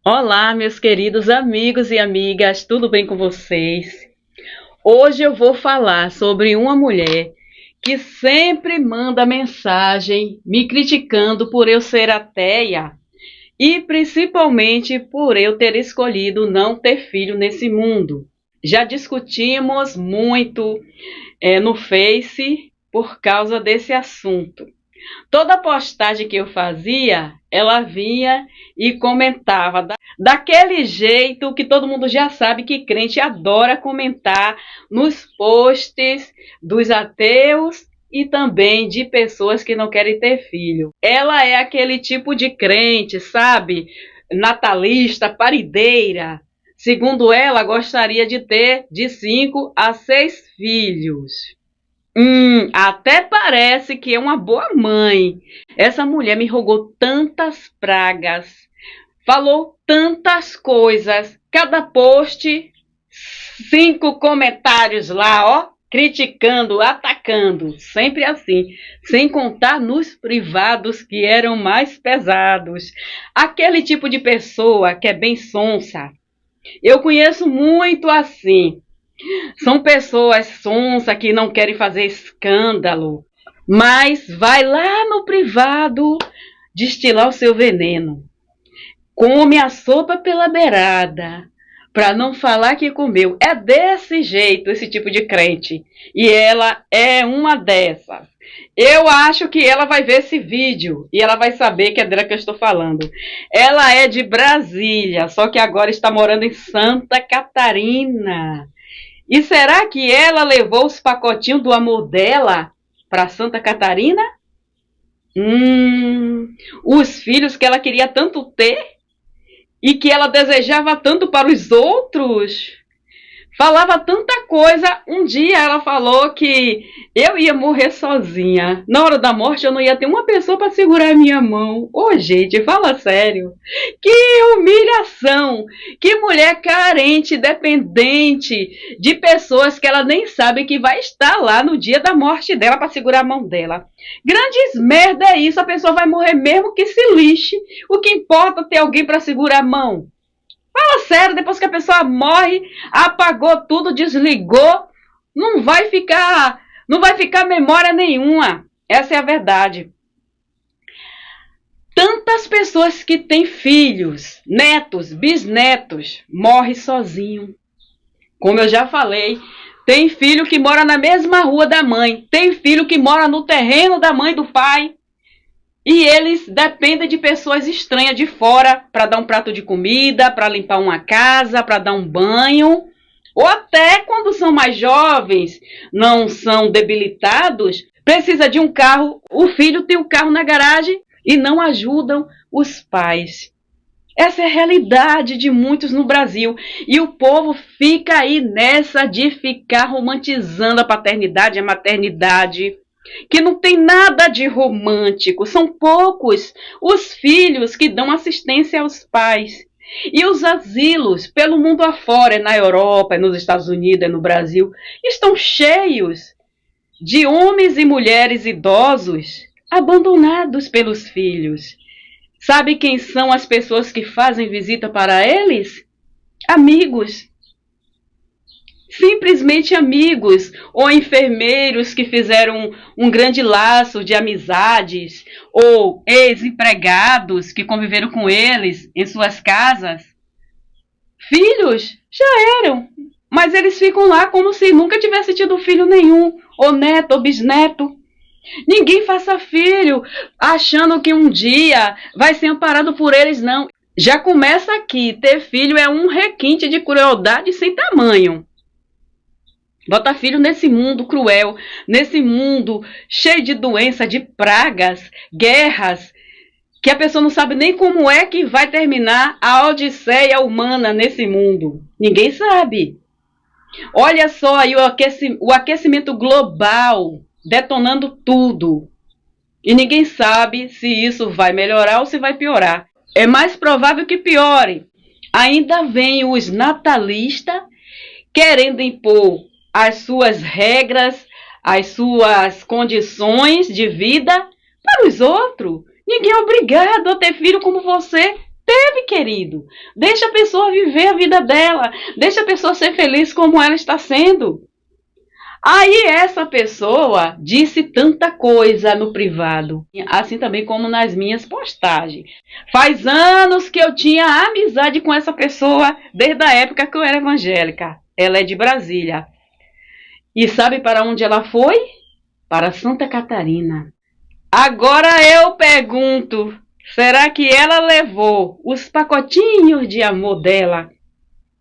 Olá, meus queridos amigos e amigas, tudo bem com vocês? Hoje eu vou falar sobre uma mulher que sempre manda mensagem me criticando por eu ser ateia e principalmente por eu ter escolhido não ter filho nesse mundo. Já discutimos muito no Face por causa desse assunto. Toda postagem que eu fazia, ela vinha e comentava daquele jeito que todo mundo já sabe que crente adora comentar nos posts dos ateus e também de pessoas que não querem ter filho. Ela é aquele tipo de crente, sabe? Natalista, parideira. Segundo ela, gostaria de ter de 5 a 6 filhos. Até parece que é uma boa mãe. Essa mulher me rogou tantas pragas, falou tantas coisas. Cada post, 5 comentários lá, ó, criticando, atacando. Sempre assim. Sem contar nos privados que eram mais pesados. Aquele tipo de pessoa que é bem sonsa. Eu conheço muito assim. São pessoas sonsas que não querem fazer escândalo, mas vai lá no privado destilar o seu veneno. Come a sopa pela beirada, para não falar que comeu. É desse jeito esse tipo de crente. E ela é uma dessas. Eu acho que ela vai ver esse vídeo e ela vai saber que é dela que eu estou falando. Ela é de Brasília, só que agora está morando em Santa Catarina. E será que ela levou os pacotinhos do amor dela para Santa Catarina? Os filhos que ela queria tanto ter e que ela desejava tanto para os outros? Falava tanta coisa. Um dia ela falou que eu ia morrer sozinha. Na hora da morte eu não ia ter uma pessoa para segurar a minha mão. Ô, gente, fala sério. Que humilhação. Que mulher carente, dependente de pessoas que ela nem sabe que vai estar lá no dia da morte dela para segurar a mão dela. Grandes merda é isso. A pessoa vai morrer mesmo que se lixe. O que importa é ter alguém para segurar a mão. Fala sério, depois que a pessoa morre, apagou tudo, desligou, não vai ficar memória nenhuma. Essa é a verdade. Tantas pessoas que têm filhos, netos, bisnetos, morrem sozinho. Como eu já falei, tem filho que mora na mesma rua da mãe, tem filho que mora no terreno da mãe e do pai. E eles dependem de pessoas estranhas de fora para dar um prato de comida, para limpar uma casa, para dar um banho. Ou até quando são mais jovens, não são debilitados, precisa de um carro, o filho tem um carro na garagem e não ajudam os pais. Essa é a realidade de muitos no Brasil. E o povo fica aí nessa de ficar romantizando a paternidade e a maternidade, que não tem nada de romântico. São poucos os filhos que dão assistência aos pais. E os asilos pelo mundo afora, na Europa, nos Estados Unidos, no Brasil, estão cheios de homens e mulheres idosos abandonados pelos filhos. Sabe quem são as pessoas que fazem visita para eles? Amigos. Simplesmente amigos ou enfermeiros que fizeram um grande laço de amizades, ou ex-empregados que conviveram com eles em suas casas. Filhos já eram, mas eles ficam lá como se nunca tivesse tido filho nenhum, ou neto ou bisneto. Ninguém faça filho achando que um dia vai ser amparado por eles, não. Já começa aqui, ter filho é um requinte de crueldade sem tamanho. Bota filho nesse mundo cruel, nesse mundo cheio de doença, de pragas, guerras, que a pessoa não sabe nem como é que vai terminar a odisseia humana nesse mundo. Ninguém sabe. Olha só aí o aquecimento global detonando tudo. E ninguém sabe se isso vai melhorar ou se vai piorar. É mais provável que piore. Ainda vem os natalistas querendo impor as suas regras, as suas condições de vida para os outros. Ninguém é obrigado a ter filho como você. Teve, querido. Deixa a pessoa viver a vida dela. Deixa a pessoa ser feliz como ela está sendo. Aí essa pessoa disse tanta coisa no privado, assim também como nas minhas postagens. Faz anos que eu tinha amizade com essa pessoa, desde a época que eu era evangélica. Ela é de Brasília. E sabe para onde ela foi? Para Santa Catarina. Agora eu pergunto, será que ela levou os pacotinhos de amor dela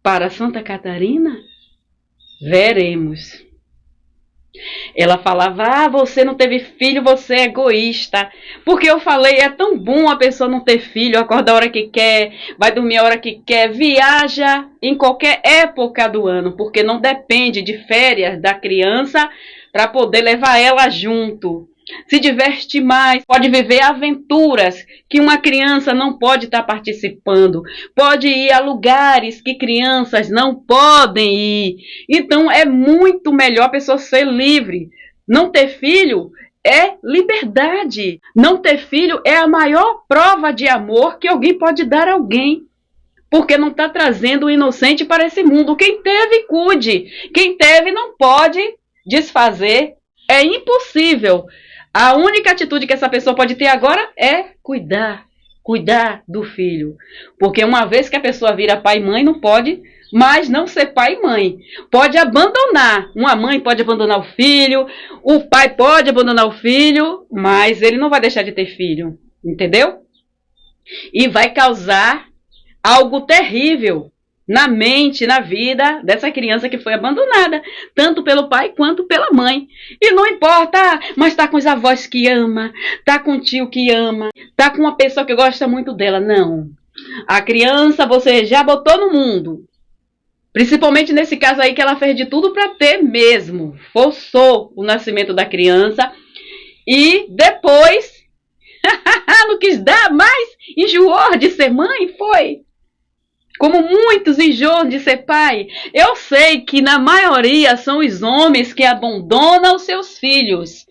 para Santa Catarina? Veremos. Ela falava, você não teve filho, você é egoísta. Porque eu falei, é tão bom a pessoa não ter filho, acorda a hora que quer, vai dormir a hora que quer, viaja em qualquer época do ano, porque não depende de férias da criança para poder levar ela junto. Se diverte mais, pode viver aventuras que uma criança não pode estar participando, pode ir a lugares que crianças não podem ir. Então é muito melhor a pessoa ser livre. Não ter filho é liberdade. Não ter filho é a maior prova de amor que alguém pode dar a alguém. Porque não está trazendo o inocente para esse mundo. Quem teve, cuide. Quem teve não pode desfazer. É impossível. A única atitude que essa pessoa pode ter agora é cuidar do filho. Porque uma vez que a pessoa vira pai e mãe, não pode mais não ser pai e mãe. Pode abandonar. Uma mãe pode abandonar o filho, o pai pode abandonar o filho, mas ele não vai deixar de ter filho. Entendeu? E vai causar algo terrível na mente, na vida dessa criança que foi abandonada, tanto pelo pai quanto pela mãe. E não importa, mas tá com os avós que ama, tá com o tio que ama, tá com uma pessoa que gosta muito dela. Não. A criança você já botou no mundo. Principalmente nesse caso aí que ela fez de tudo para ter mesmo. Forçou o nascimento da criança e depois não quis dar mais, enjoou de ser mãe, foi. Como muitos enjoam de ser pai. Eu sei que na maioria são os homens que abandonam os seus filhos.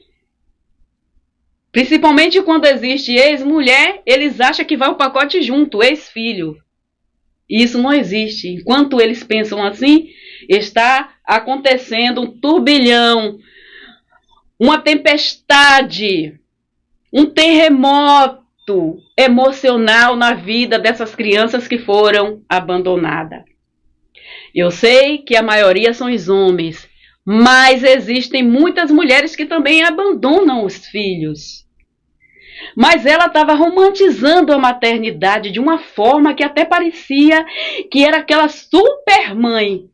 Principalmente quando existe ex-mulher, eles acham que vai o pacote junto, ex-filho. Isso não existe. Enquanto eles pensam assim, está acontecendo um turbilhão, uma tempestade, um terremoto emocional na vida dessas crianças que foram abandonadas. Eu sei que a maioria são os homens, mas existem muitas mulheres que também abandonam os filhos. Mas ela estava romantizando a maternidade de uma forma que até parecia que era aquela super mãe.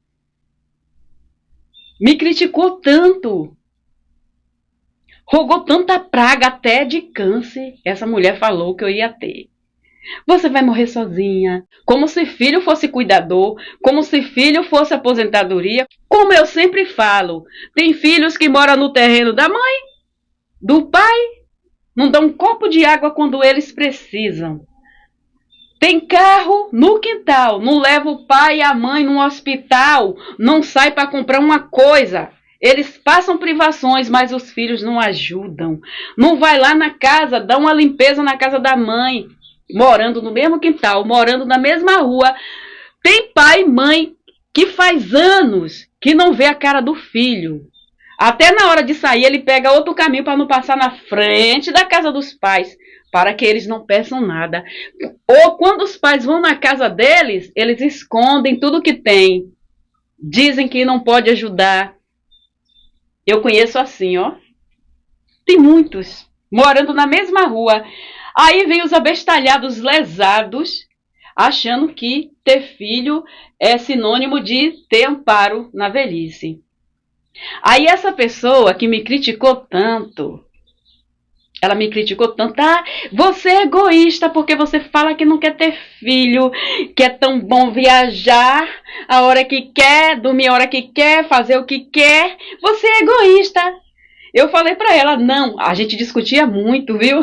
Me criticou tanto. Rogou tanta praga até de câncer. Essa mulher falou que eu ia ter. Você vai morrer sozinha. Como se filho fosse cuidador. Como se filho fosse aposentadoria. Como eu sempre falo. Tem filhos que moram no terreno da mãe, do pai. Não dão um copo de água quando eles precisam. Tem carro no quintal. Não leva o pai e a mãe no hospital. Não sai para comprar uma coisa. Eles passam privações, mas os filhos não ajudam. Não vai lá na casa, dá uma limpeza na casa da mãe, morando no mesmo quintal, morando na mesma rua. Tem pai e mãe que faz anos que não vê a cara do filho. Até na hora de sair, ele pega outro caminho para não passar na frente da casa dos pais, para que eles não peçam nada. Ou quando os pais vão na casa deles, eles escondem tudo que tem. Dizem que não pode ajudar. Eu conheço assim, ó. Tem muitos morando na mesma rua. Aí vem os abestalhados lesados, achando que ter filho é sinônimo de ter amparo na velhice. Aí essa pessoa que me criticou tanto, ela me criticou tanto, você é egoísta porque você fala que não quer ter filho, que é tão bom viajar a hora que quer, dormir a hora que quer, fazer o que quer, você é egoísta. Eu falei pra ela, não, a gente discutia muito, viu?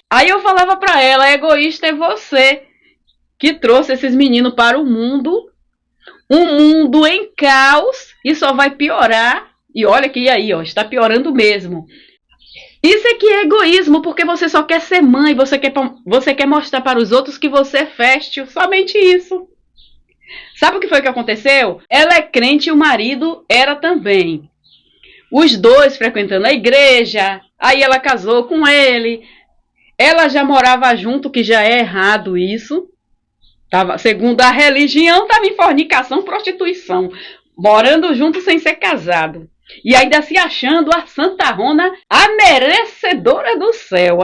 Aí eu falava pra ela, egoísta é você que trouxe esses meninos para o mundo, um mundo em caos e só vai piorar. E olha que aí, ó, está piorando mesmo. Isso é que é egoísmo, porque você só quer ser mãe, você quer mostrar para os outros que você é fértil, somente isso. Sabe o que foi que aconteceu? Ela é crente e o marido era também. Os dois frequentando a igreja, aí ela casou com ele. Ela já morava junto, que já é errado isso. Segundo a religião, estava em fornicação, prostituição. Morando junto sem ser casado. E ainda se achando a santarrona, a merecedora do céu.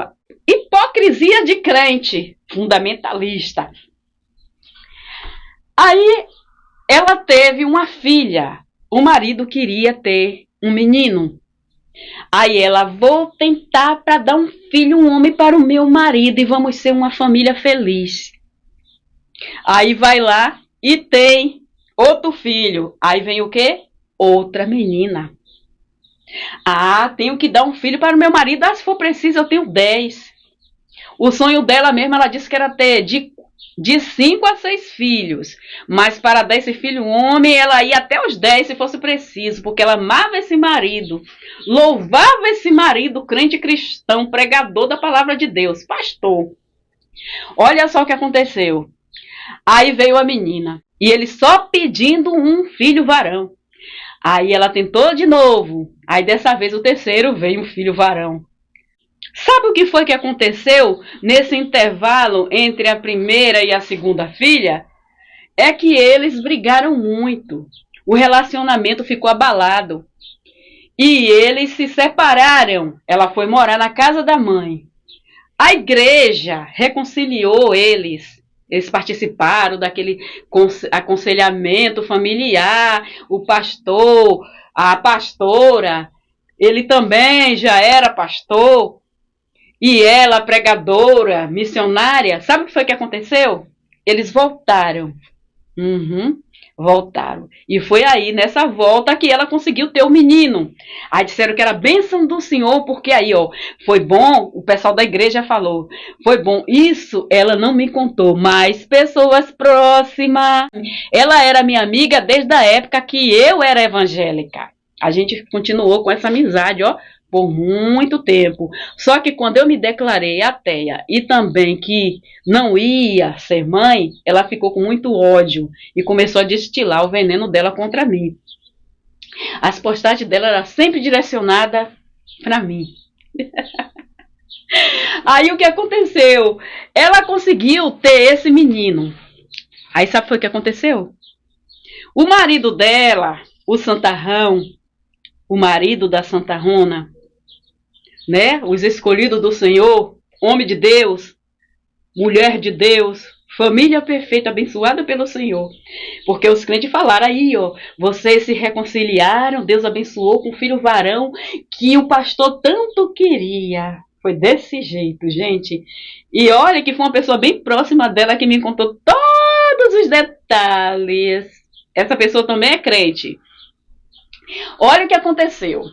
Hipocrisia de crente, fundamentalista. Aí ela teve uma filha. O marido queria ter um menino. Aí ela, vou tentar para dar um filho, um homem para o meu marido e vamos ser uma família feliz. Aí vai lá e tem outro filho. Aí vem o quê? Outra menina. Ah, tenho que dar um filho para o meu marido. Ah, se for preciso, eu tenho 10. O sonho dela mesmo, ela disse que era ter de 5 a 6 filhos. Mas para dar esse filho homem, ela ia até os 10 se fosse preciso. Porque ela amava esse marido. Louvava esse marido, crente cristão, pregador da palavra de Deus, pastor. Olha só o que aconteceu. Aí veio a menina. E ele só pedindo um filho varão. Aí ela tentou de novo. Aí dessa vez o terceiro veio um filho varão. Sabe o que foi que aconteceu nesse intervalo entre a primeira e a segunda filha? É que eles brigaram muito. O relacionamento ficou abalado. E eles se separaram. Ela foi morar na casa da mãe. A igreja reconciliou eles. Eles participaram daquele aconselhamento familiar, o pastor, a pastora, ele também já era pastor, e ela pregadora, missionária. Sabe o que foi que aconteceu? Eles voltaram. Voltaram. E foi aí, nessa volta, que ela conseguiu ter o menino. Aí disseram que era bênção do Senhor, porque aí, ó, foi bom, o pessoal da igreja falou, foi bom. Isso ela não me contou, mas pessoas próximas. Ela era minha amiga desde a época que eu era evangélica. A gente continuou com essa amizade, ó, por muito tempo. Só que quando eu me declarei ateia e também que não ia ser mãe, ela ficou com muito ódio e começou a destilar o veneno dela contra mim. As postagens dela eram sempre direcionadas para mim. Aí o que aconteceu? Ela conseguiu ter esse menino. Aí sabe o que aconteceu? O marido dela, o santarrão, o marido da santarrona, né? Os escolhidos do Senhor, homem de Deus, mulher de Deus, família perfeita, abençoada pelo Senhor. Porque os crentes falaram aí, ó, vocês se reconciliaram, Deus abençoou com um filho varão que o pastor tanto queria. Foi desse jeito, gente. E olha que foi uma pessoa bem próxima dela que me contou todos os detalhes. Essa pessoa também é crente. Olha o que aconteceu.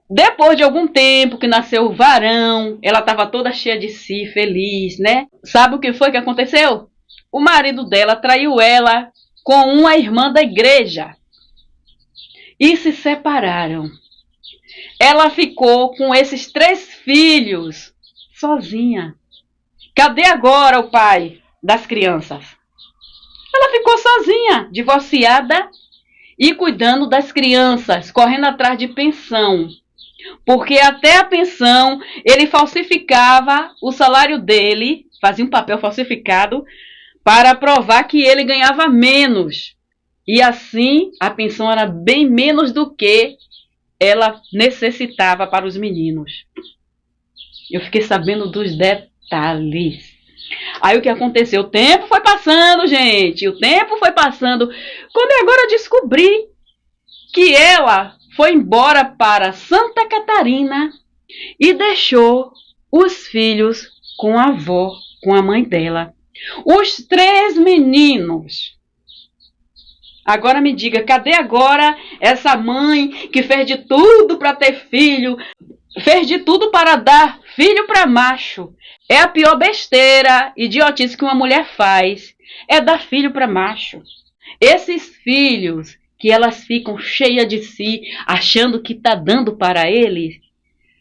Depois de algum tempo que nasceu o varão, ela estava toda cheia de si, feliz, né? Sabe o que foi que aconteceu? O marido dela traiu ela com uma irmã da igreja e se separaram. Ela ficou com esses 3 filhos sozinha. Cadê agora o pai das crianças? Ela ficou sozinha, divorciada e cuidando das crianças, correndo atrás de pensão. Porque até a pensão, ele falsificava o salário dele, fazia um papel falsificado, para provar que ele ganhava menos. E assim, a pensão era bem menos do que ela necessitava para os meninos. Eu fiquei sabendo dos detalhes. Aí o que aconteceu? O tempo foi passando, gente. O tempo foi passando. Quando eu agora descobri que ela foi embora para Santa Catarina e deixou os filhos com a avó, com a mãe dela. Os 3 meninos. Agora me diga, cadê agora essa mãe que fez de tudo para ter filho, fez de tudo para dar filho para macho? É a pior besteira, idiotice que uma mulher faz, é dar filho para macho. Esses filhos que elas ficam cheias de si, achando que está dando para eles,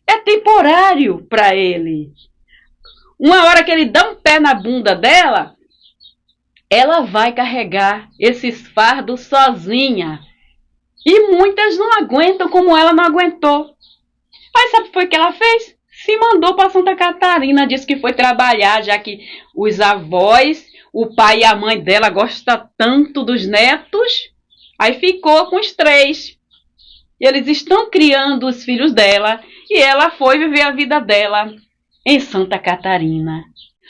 é temporário para ele. Uma hora que ele dá um pé na bunda dela, ela vai carregar esses fardos sozinha. E muitas não aguentam como ela não aguentou. Aí sabe o que foi que ela fez? Se mandou para Santa Catarina, disse que foi trabalhar, já que os avós, o pai e a mãe dela gostam tanto dos netos. Aí ficou com os 3. Eles estão criando os filhos dela e ela foi viver a vida dela em Santa Catarina.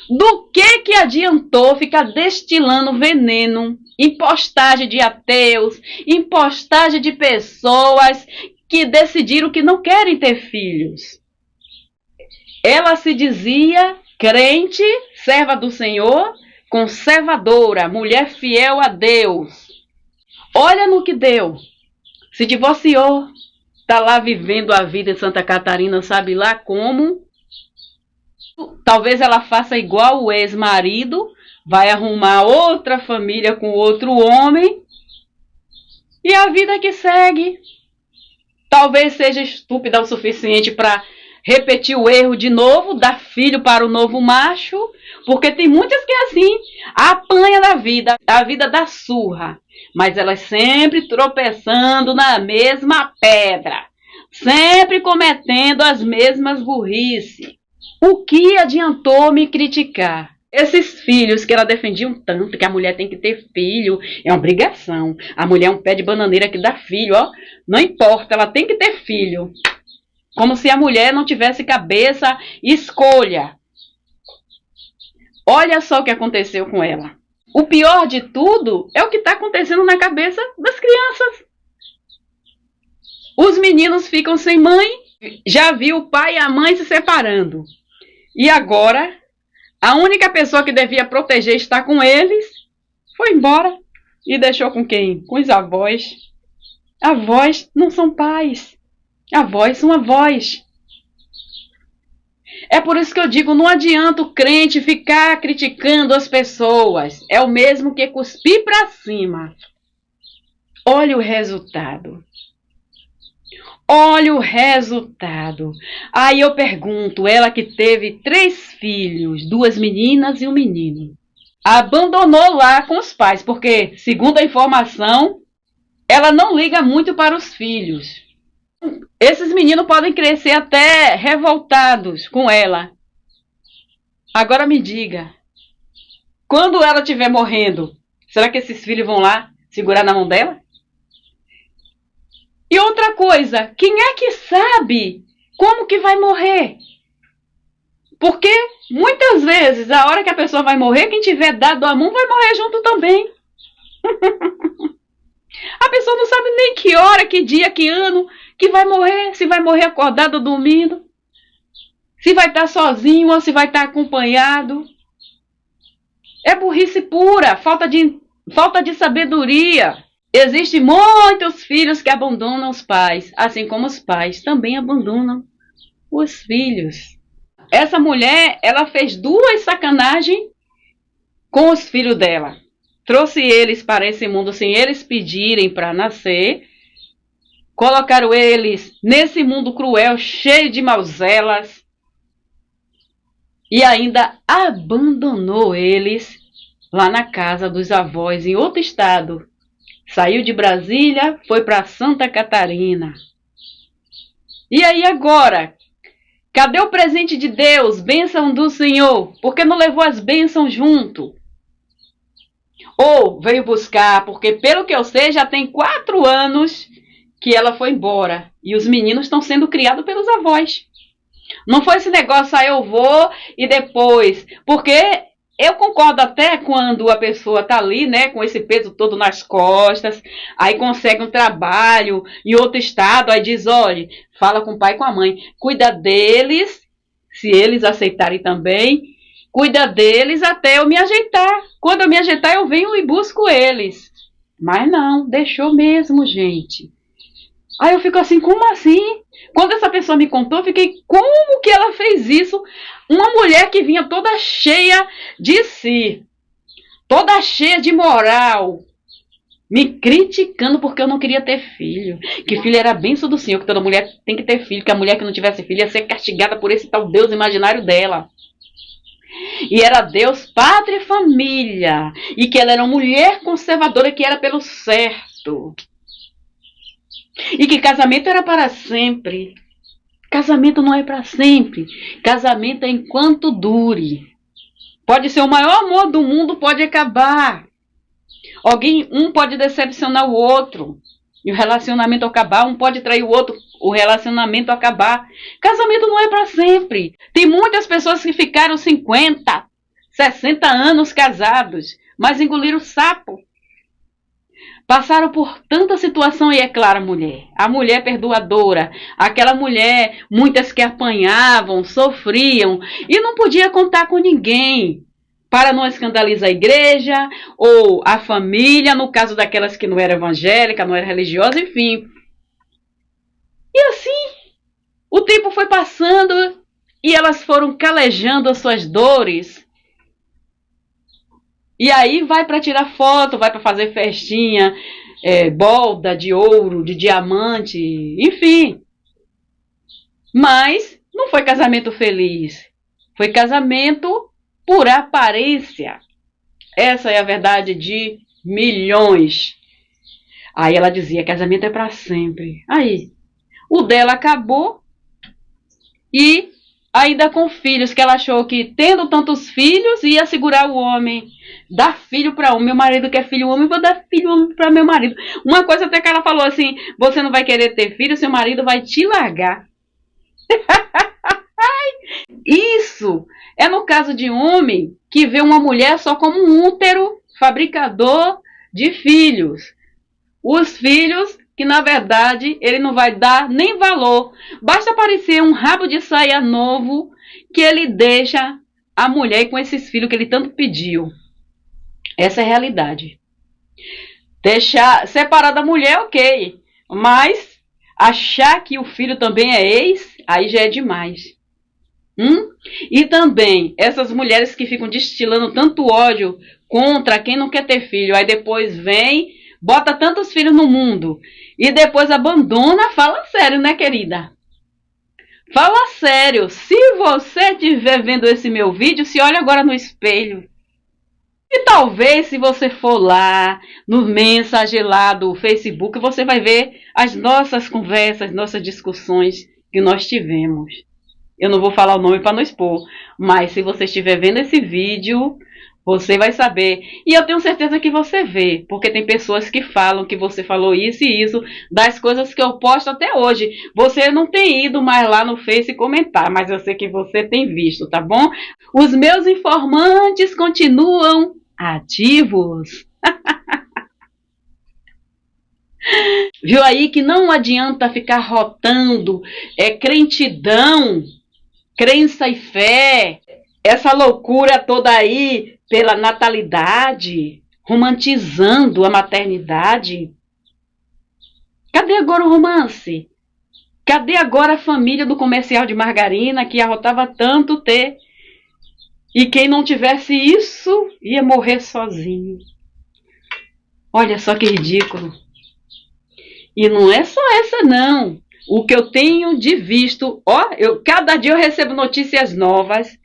Do que adiantou ficar destilando veneno em postagem de ateus, em postagem de pessoas que decidiram que não querem ter filhos? Ela se dizia crente, serva do Senhor, conservadora, mulher fiel a Deus. Olha no que deu. Se divorciou, está lá vivendo a vida em Santa Catarina, sabe lá como. Talvez ela faça igual o ex-marido, vai arrumar outra família com outro homem. E a vida que segue. Talvez seja estúpida o suficiente para repetir o erro de novo, dar filho para o novo macho. Porque tem muitas que é assim, apanha da vida, a vida dá surra. Mas elas sempre tropeçando na mesma pedra, sempre cometendo as mesmas burrices. O que adiantou me criticar? Esses filhos que ela defendia tanto, que a mulher tem que ter filho, é uma obrigação. A mulher é um pé de bananeira que dá filho, ó. Não importa, ela tem que ter filho. Como se a mulher não tivesse cabeça e escolha. Olha só o que aconteceu com ela. O pior de tudo é o que está acontecendo na cabeça das crianças. Os meninos ficam sem mãe, já viu o pai e a mãe se separando. E agora, a única pessoa que devia proteger estar com eles, foi embora e deixou com quem? Com os avós. Avós não são pais, avós são avós. É por isso que eu digo, não adianta o crente ficar criticando as pessoas. É o mesmo que cuspir para cima. Olha o resultado. Olha o resultado. Aí eu pergunto, ela que teve 3 filhos, 2 meninas e um menino, abandonou lá com os pais, porque, segundo a informação, ela não liga muito para os filhos. Esses meninos podem crescer até revoltados com ela. Agora me diga, quando ela estiver morrendo, será que esses filhos vão lá segurar na mão dela? E outra coisa, quem é que sabe como que vai morrer? Porque muitas vezes, a hora que a pessoa vai morrer, quem tiver dado a mão vai morrer junto também. A pessoa não sabe nem que hora, que dia, que ano que vai morrer. Se vai morrer acordado ou dormindo. Se vai estar sozinho ou se vai estar acompanhado. É burrice pura, falta de sabedoria. Existem muitos filhos que abandonam os pais, assim como os pais também abandonam os filhos. Essa mulher, ela fez 2 sacanagens com os filhos dela. Trouxe eles para esse mundo sem eles pedirem para nascer. Colocaram eles nesse mundo cruel, cheio de mazelas. E ainda abandonou eles lá na casa dos avós, em outro estado. Saiu de Brasília, foi para Santa Catarina. E aí agora? Cadê o presente de Deus, bênção do Senhor? Por que não levou as bênçãos junto? Ou veio buscar, porque pelo que eu sei já tem 4 anos que ela foi embora. E os meninos estão sendo criados pelos avós. Não foi esse negócio, eu vou e depois. Porque eu concordo até quando a pessoa está ali, né, com esse peso todo nas costas, aí consegue um trabalho em outro estado, aí diz, olha, fala com o pai e com a mãe, cuida deles, se eles aceitarem também, cuida deles até eu me ajeitar. Quando eu me ajeitar, eu venho e busco eles. Mas não, deixou mesmo, gente. Aí eu fico assim, como assim? Quando essa pessoa me contou, eu fiquei, como que ela fez isso? Uma mulher que vinha toda cheia de si, toda cheia de moral, me criticando porque eu não queria ter filho. Que filho era bênção do Senhor, que toda mulher tem que ter filho, que a mulher que não tivesse filho ia ser castigada por esse tal Deus imaginário dela. E era Deus, pátria e família. E que ela era uma mulher conservadora, que era pelo certo. E que casamento era para sempre. Casamento não é para sempre. Casamento é enquanto dure. Pode ser o maior amor do mundo, pode acabar. Um pode decepcionar o outro. E o relacionamento acabar, um pode trair o outro, o relacionamento acabar. Casamento não é para sempre. Tem muitas pessoas que ficaram 50, 60 anos casados, mas engoliram sapo. Passaram por tanta situação e é claro, a mulher perdoadora, aquela mulher, muitas que apanhavam, sofriam e não podia contar com ninguém para não escandalizar a igreja ou a família, no caso daquelas que não eram evangélicas, não eram religiosas, enfim. E assim, o tempo foi passando e elas foram calejando as suas dores. E aí vai para tirar foto, vai para fazer festinha, bolda de ouro, de diamante, enfim. Mas não foi casamento feliz. Foi casamento por aparência. Essa é a verdade de milhões. Aí ela dizia, casamento é para sempre. Aí, o dela acabou e ainda com filhos, que ela achou que tendo tantos filhos ia segurar o homem. Dar filho para meu marido quer filho homem, vou dar filho homem para meu marido. Uma coisa até que ela falou assim, você não vai querer ter filho, seu marido vai te largar. Isso é no caso de homem que vê uma mulher só como um útero fabricador de filhos. Os filhos que na verdade ele não vai dar nem valor. Basta aparecer um rabo de saia novo que ele deixa a mulher com esses filhos que ele tanto pediu. Essa é a realidade. Deixar separada da mulher, ok. Mas achar que o filho também é ex, aí já é demais. E também essas mulheres que ficam destilando tanto ódio contra quem não quer ter filho, aí depois vem, bota tantos filhos no mundo e depois abandona. Fala sério, né, querida? Fala sério. Se você estiver vendo esse meu vídeo, se olha agora no espelho. E talvez se você for lá no Mensagem lá do Facebook, você vai ver as nossas conversas, nossas discussões que nós tivemos. Eu não vou falar o nome para não expor, mas se você estiver vendo esse vídeo, você vai saber. E eu tenho certeza que você vê, porque tem pessoas que falam que você falou isso e isso, das coisas que eu posto até hoje. Você não tem ido mais lá no Face comentar, mas eu sei que você tem visto, tá bom? Os meus informantes continuam ativos. Viu aí que não adianta ficar rotando crentidão, crença e fé, essa loucura toda aí pela natalidade, romantizando a maternidade. Cadê agora o romance? Cadê agora a família do comercial de margarina que arrotava tanto ter? E quem não tivesse isso ia morrer sozinho. Olha só que ridículo. E não é só essa não. O que eu tenho de visto, cada dia eu recebo notícias novas,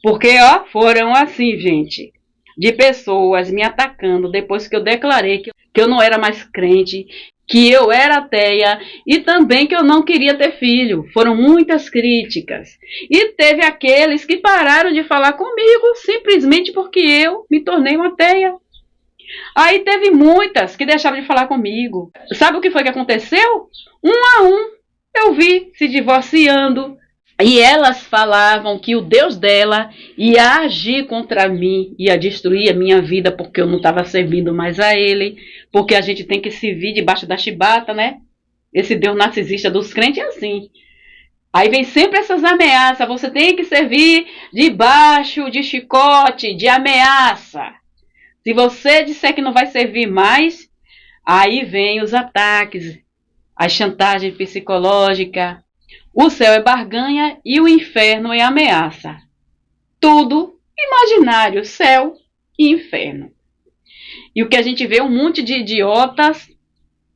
porque foram assim, gente, de pessoas me atacando depois que eu declarei que eu não era mais crente, que eu era ateia e também que eu não queria ter filho. Foram muitas críticas. E teve aqueles que pararam de falar comigo simplesmente porque eu me tornei uma ateia. Aí teve muitas que deixaram de falar comigo. Sabe o que foi que aconteceu? Um a um eu vi se divorciando. E elas falavam que o Deus dela ia agir contra mim, ia destruir a minha vida porque eu não estava servindo mais a ele. Porque a gente tem que servir debaixo da chibata, né? Esse Deus narcisista dos crentes é assim. Aí vem sempre essas ameaças. Você tem que servir debaixo de chicote, de ameaça. Se você disser que não vai servir mais, aí vem os ataques, a chantagem psicológica. O céu é barganha e o inferno é ameaça. Tudo imaginário, céu e inferno. E o que a gente vê é um monte de idiotas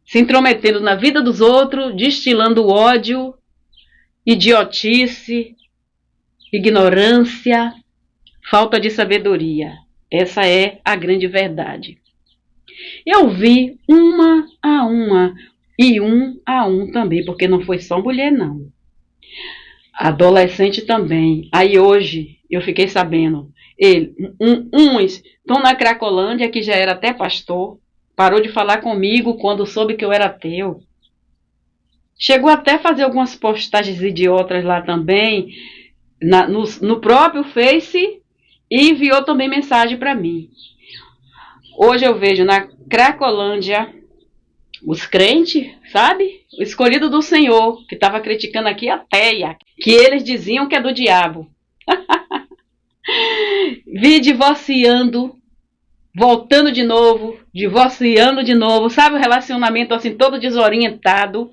se intrometendo na vida dos outros, destilando ódio, idiotice, ignorância, falta de sabedoria. Essa é a grande verdade. Eu vi uma a uma e um a um também, porque não foi só mulher não. Adolescente também. Aí hoje eu fiquei sabendo, uns estão na Cracolândia, que já era até pastor, parou de falar comigo quando soube que eu era ateu. Chegou até a fazer algumas postagens idiotas lá também, no próprio Face, e enviou também mensagem para mim. Hoje eu vejo na Cracolândia os crentes, sabe? O escolhido do Senhor, que estava criticando aqui a Teia, que eles diziam que é do diabo. Vi divorciando, voltando de novo, divorciando de novo, sabe? O relacionamento assim todo desorientado.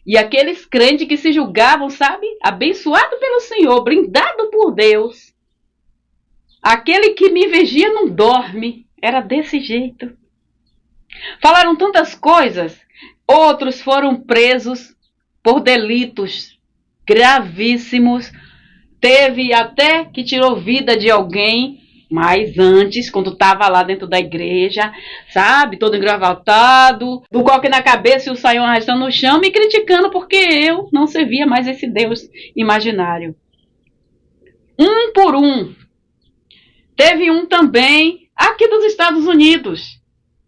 E aqueles crentes que se julgavam, sabe? Abençoado pelo Senhor, brindado por Deus. Aquele que me inveja não dorme. Era desse jeito. Falaram tantas coisas. Outros foram presos por delitos gravíssimos. Teve até que tirou vida de alguém. Mas antes, quando estava lá dentro da igreja, sabe, todo engravatado, do coque na cabeça e o saião arrastando no chão, me criticando porque eu não servia mais esse Deus imaginário. Um por um. Teve um também aqui dos Estados Unidos.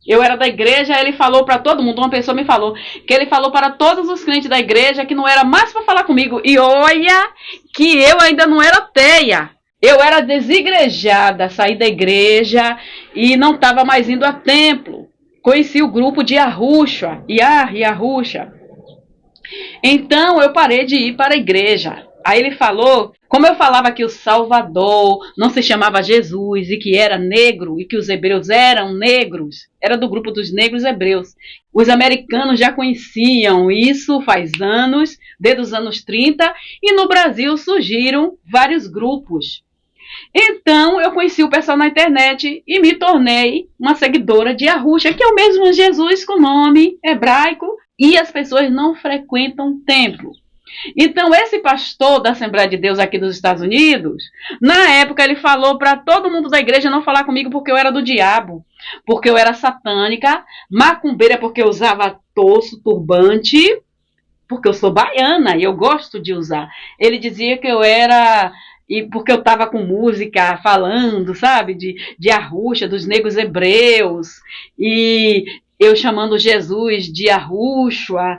Eu era da igreja, ele falou para todo mundo, uma pessoa me falou, que ele falou para todos os crentes da igreja que não era mais para falar comigo. E olha que eu ainda não era ateia. Eu era desigrejada, saí da igreja e não estava mais indo a templo. Conheci o grupo de Arusha, Arusha. Então eu parei de ir para a igreja. Aí ele falou, como eu falava que o Salvador não se chamava Jesus e que era negro e que os hebreus eram negros, era do grupo dos negros hebreus. Os americanos já conheciam isso faz anos, desde os anos 30, e no Brasil surgiram vários grupos. Então eu conheci o pessoal na internet e me tornei uma seguidora de Arusha, que é o mesmo Jesus com nome hebraico, e as pessoas não frequentam o templo. Então esse pastor da Assembleia de Deus aqui dos Estados Unidos, na época ele falou para todo mundo da igreja não falar comigo porque eu era do diabo, porque eu era satânica, macumbeira porque eu usava torso, turbante, porque eu sou baiana e eu gosto de usar. Ele dizia que eu era... E porque eu estava com música falando, sabe, de Arusha, dos negros hebreus, e eu chamando Jesus de Arusha,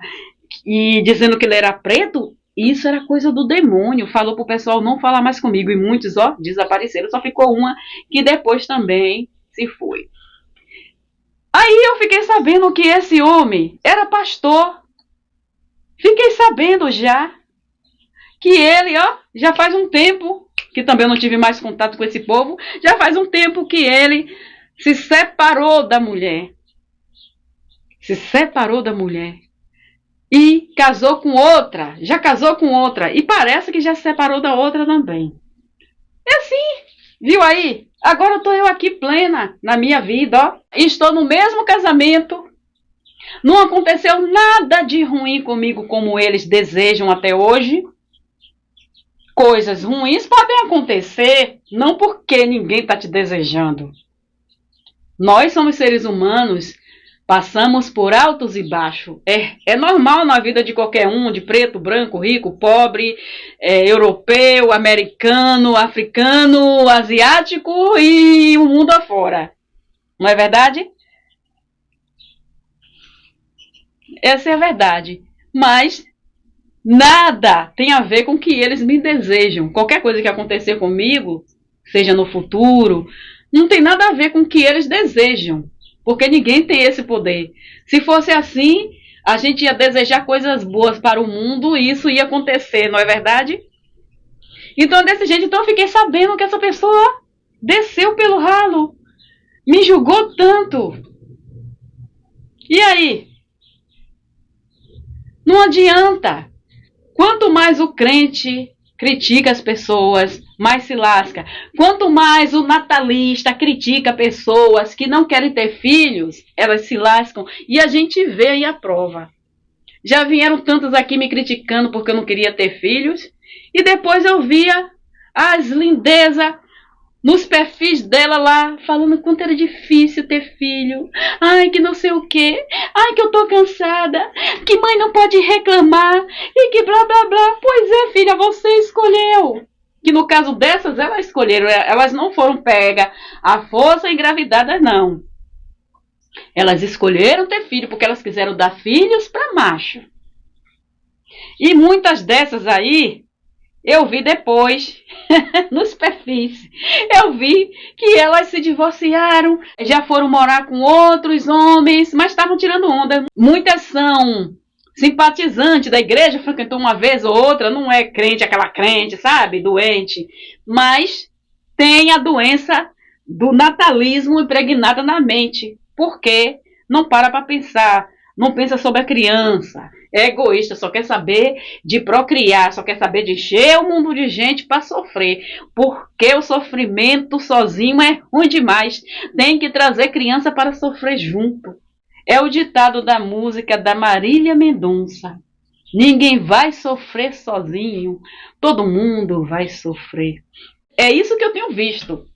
e dizendo que ele era preto, isso era coisa do demônio. Falou pro pessoal não falar mais comigo, e muitos, desapareceram, só ficou uma que depois também se foi. Aí eu fiquei sabendo que esse homem era pastor. Fiquei sabendo já que ele, já faz um tempo, que também eu não tive mais contato com esse povo, já faz um tempo que ele se separou da mulher. Se separou da mulher. E casou com outra, já casou com outra, e parece que já se separou da outra também. É assim, viu aí? Agora estou eu aqui plena na minha vida, estou no mesmo casamento, não aconteceu nada de ruim comigo como eles desejam até hoje. Coisas ruins podem acontecer, não porque ninguém está te desejando. Nós somos seres humanos, passamos por altos e baixos. É normal na vida de qualquer um, de preto, branco, rico, pobre, europeu, americano, africano, asiático e o mundo afora. Não é verdade? Essa é a verdade. Mas nada tem a ver com o que eles me desejam. Qualquer coisa que acontecer comigo, seja no futuro, não tem nada a ver com o que eles desejam. Porque ninguém tem esse poder. Se fosse assim, a gente ia desejar coisas boas para o mundo e isso ia acontecer, não é verdade? Então, desse jeito, eu fiquei sabendo que essa pessoa desceu pelo ralo. Me julgou tanto. E aí? Não adianta. Quanto mais o crente critica as pessoas, mais se lasca. Quanto mais o natalista critica pessoas que não querem ter filhos, elas se lascam. E a gente vê aí a prova. Já vieram tantos aqui me criticando porque eu não queria ter filhos. E depois eu via as lindezas nos perfis dela lá, falando quanto era difícil ter filho. Ai, que não sei o quê. Ai, que eu tô cansada. Que mãe não pode reclamar. E que blá, blá, blá. Pois é, filha, você escolheu. Que no caso dessas, elas escolheram. Elas não foram pegas à força engravidadas, não. Elas escolheram ter filho porque elas quiseram dar filhos para macho. E muitas dessas aí, eu vi depois, nos perfis, eu vi que elas se divorciaram, já foram morar com outros homens, mas estavam tirando onda. Muitas são simpatizantes da igreja, frequentou uma vez ou outra, não é crente, aquela crente, sabe, doente, mas tem a doença do natalismo impregnada na mente, porque não para pensar, não pensa sobre a criança, é egoísta, só quer saber de procriar, só quer saber de encher o mundo de gente para sofrer, porque o sofrimento sozinho é ruim demais, tem que trazer criança para sofrer junto. É o ditado da música da Marília Mendonça: ninguém vai sofrer sozinho, todo mundo vai sofrer. É isso que eu tenho visto.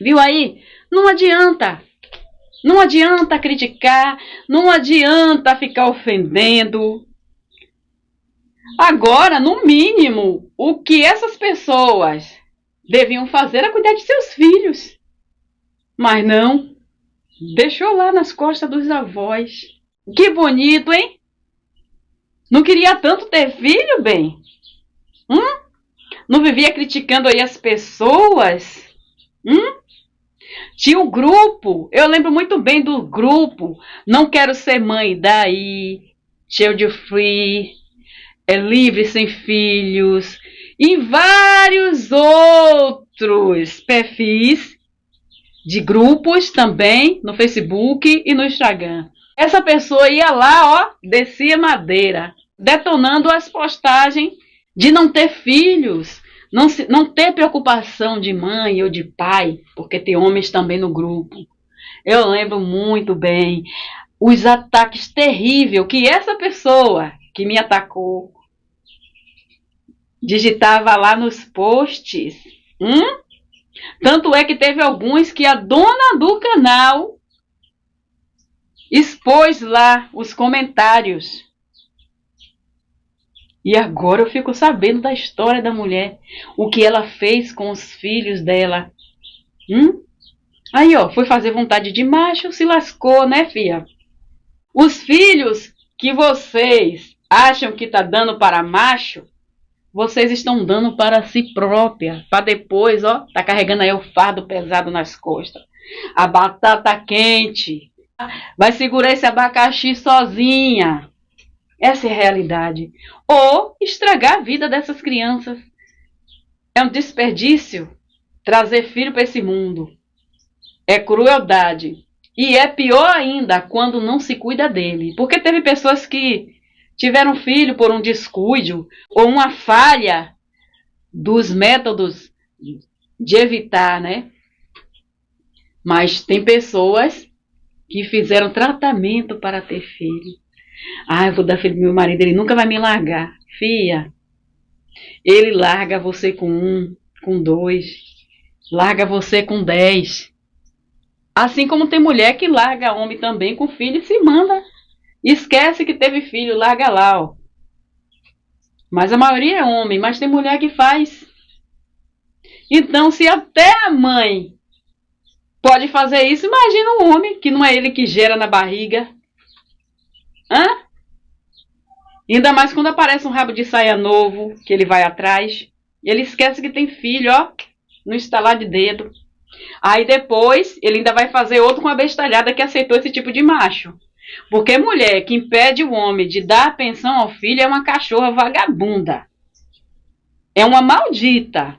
Viu aí? Não adianta. Não adianta criticar, não adianta ficar ofendendo. Agora, no mínimo, o que essas pessoas deviam fazer é cuidar de seus filhos. Mas não, deixou lá nas costas dos avós. Que bonito, hein? Não queria tanto ter filho, bem? Não vivia criticando aí as pessoas? Tinha um grupo, eu lembro muito bem do grupo Não Quero Ser Mãe Daí, Child Free, Livre Sem Filhos, e vários outros perfis de grupos também no Facebook e no Instagram. Essa pessoa ia lá, ó, descia madeira, detonando as postagens de não ter filhos, não ter preocupação de mãe ou de pai, porque tem homens também no grupo. Eu lembro muito bem os ataques terríveis que essa pessoa que me atacou digitava lá nos posts. Tanto é que teve alguns que a dona do canal expôs lá os comentários. E agora eu fico sabendo da história da mulher, o que ela fez com os filhos dela. Aí, ó, foi fazer vontade de macho, se lascou, né, filha? Os filhos que vocês acham que tá dando para macho, vocês estão dando para si própria, para depois, ó, tá carregando aí o fardo pesado nas costas. A batata quente, vai segurar esse abacaxi sozinha. Essa é a realidade. Ou estragar a vida dessas crianças. É um desperdício trazer filho para esse mundo. É crueldade. E é pior ainda quando não se cuida dele. Porque teve pessoas que tiveram filho por um descuido ou uma falha dos métodos de evitar, né? Mas tem pessoas que fizeram tratamento para ter filho. Eu vou dar filho pro meu marido, ele nunca vai me largar. Fia, ele larga você com 1, com 2, larga você com 10. Assim como tem mulher que larga homem também com filho e se manda. Esquece que teve filho, larga lá, ó. Mas a maioria é homem, mas tem mulher que faz. Então, se até a mãe pode fazer isso, imagina um homem, que não é ele que gera na barriga. Ainda mais quando aparece um rabo de saia novo, que ele vai atrás. Ele esquece que tem filho, ó, no estalar de dedo. Aí depois, ele ainda vai fazer outro com a bestalhada que aceitou esse tipo de macho. Porque mulher que impede o homem de dar pensão ao filho é uma cachorra vagabunda. É uma maldita.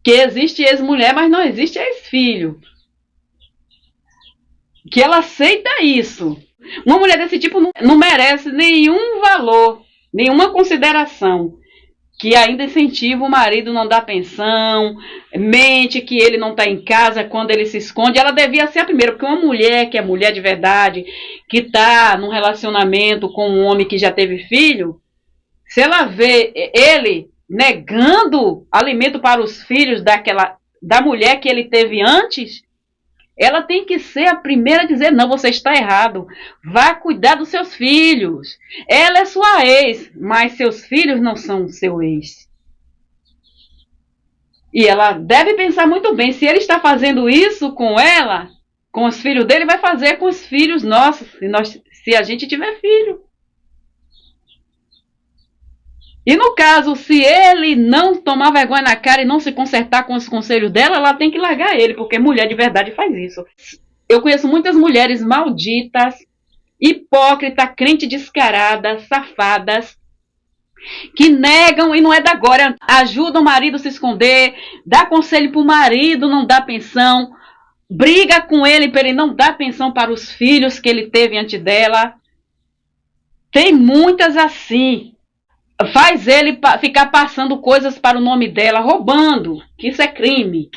Que existe ex-mulher, mas não existe ex-filho. Que ela aceita isso. Uma mulher desse tipo não merece nenhum valor, nenhuma consideração. que ainda incentiva o marido a não dar pensão, mente que ele não está em casa quando ele se esconde. Ela devia ser a primeira, porque uma mulher que é mulher de verdade, que está num relacionamento com um homem que já teve filho, se ela vê ele negando alimento para os filhos da mulher que ele teve antes, ela tem que ser a primeira a dizer: não, você está errado, vá cuidar dos seus filhos. Ela é sua ex, mas seus filhos não são seu ex. E ela deve pensar muito bem, se ele está fazendo isso com ela, com os filhos dele, vai fazer com os filhos nossos, se a gente tiver filho. E no caso, se ele não tomar vergonha na cara e não se consertar com os conselhos dela, ela tem que largar ele, porque mulher de verdade faz isso. Eu conheço muitas mulheres malditas, hipócritas, crente descaradas, safadas, que negam e não é da agora, ajudam o marido a se esconder, dá conselho para o marido não dar pensão, briga com ele para ele não dar pensão para os filhos que ele teve antes dela. Tem muitas assim. Faz ele ficar passando coisas para o nome dela, roubando, que isso é crime.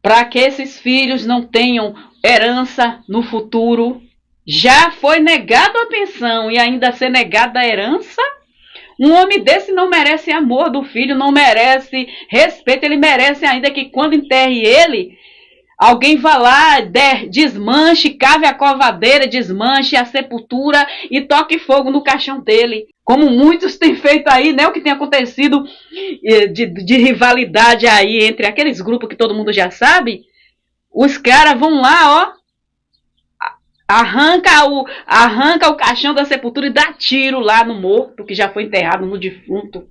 Para que esses filhos não tenham herança no futuro. Já foi negado a pensão e ainda ser negada a herança? Um homem desse não merece amor do filho, não merece respeito, ele merece ainda que quando enterre ele, alguém vá lá, desmanche, cave a covadeira, desmanche a sepultura e toque fogo no caixão dele. Como muitos têm feito aí, né? O que tem acontecido de rivalidade aí entre aqueles grupos que todo mundo já sabe. Os caras vão lá, ó, arranca o caixão da sepultura e dá tiro lá no morto, que já foi enterrado, no defunto.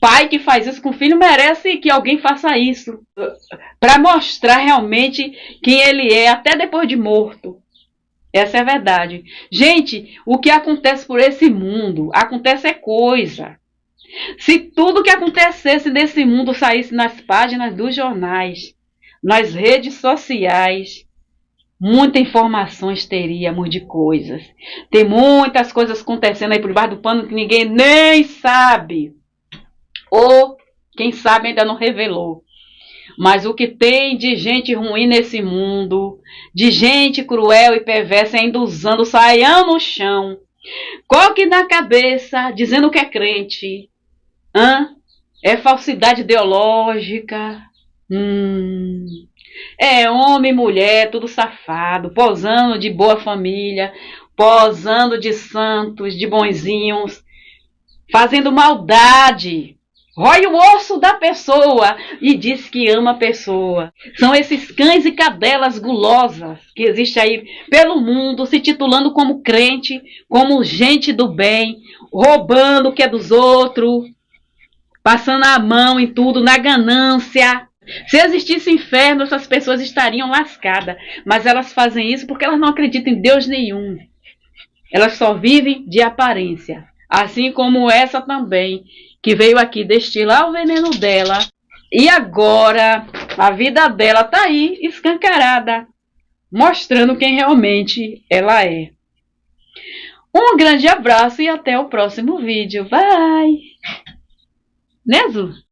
Pai que faz isso com o filho merece que alguém faça isso, para mostrar realmente quem ele é, até depois de morto. Essa é a verdade. Gente, o que acontece por esse mundo, acontece é coisa. Se tudo que acontecesse nesse mundo saísse nas páginas dos jornais, nas redes sociais, muitas informações teríamos de coisas. Tem muitas coisas acontecendo aí por debaixo do pano que ninguém nem sabe. Ou, quem sabe, ainda não revelou. Mas o que tem de gente ruim nesse mundo, de gente cruel e perversa, ainda usando o saião no chão, coque na cabeça, dizendo que é crente. É falsidade ideológica. É homem e mulher, tudo safado, posando de boa família, posando de santos, de bonzinhos, fazendo maldade. Rói o osso da pessoa e diz que ama a pessoa. São esses cães e cadelas gulosas que existem aí pelo mundo, se titulando como crente, como gente do bem, roubando o que é dos outros, passando a mão em tudo, na ganância. Se existisse inferno, essas pessoas estariam lascadas. Mas elas fazem isso porque elas não acreditam em Deus nenhum. Elas só vivem de aparência. Assim como essa também, que veio aqui destilar o veneno dela. E agora a vida dela está aí escancarada, mostrando quem realmente ela é. Um grande abraço e até o próximo vídeo. Bye! Né, Zu?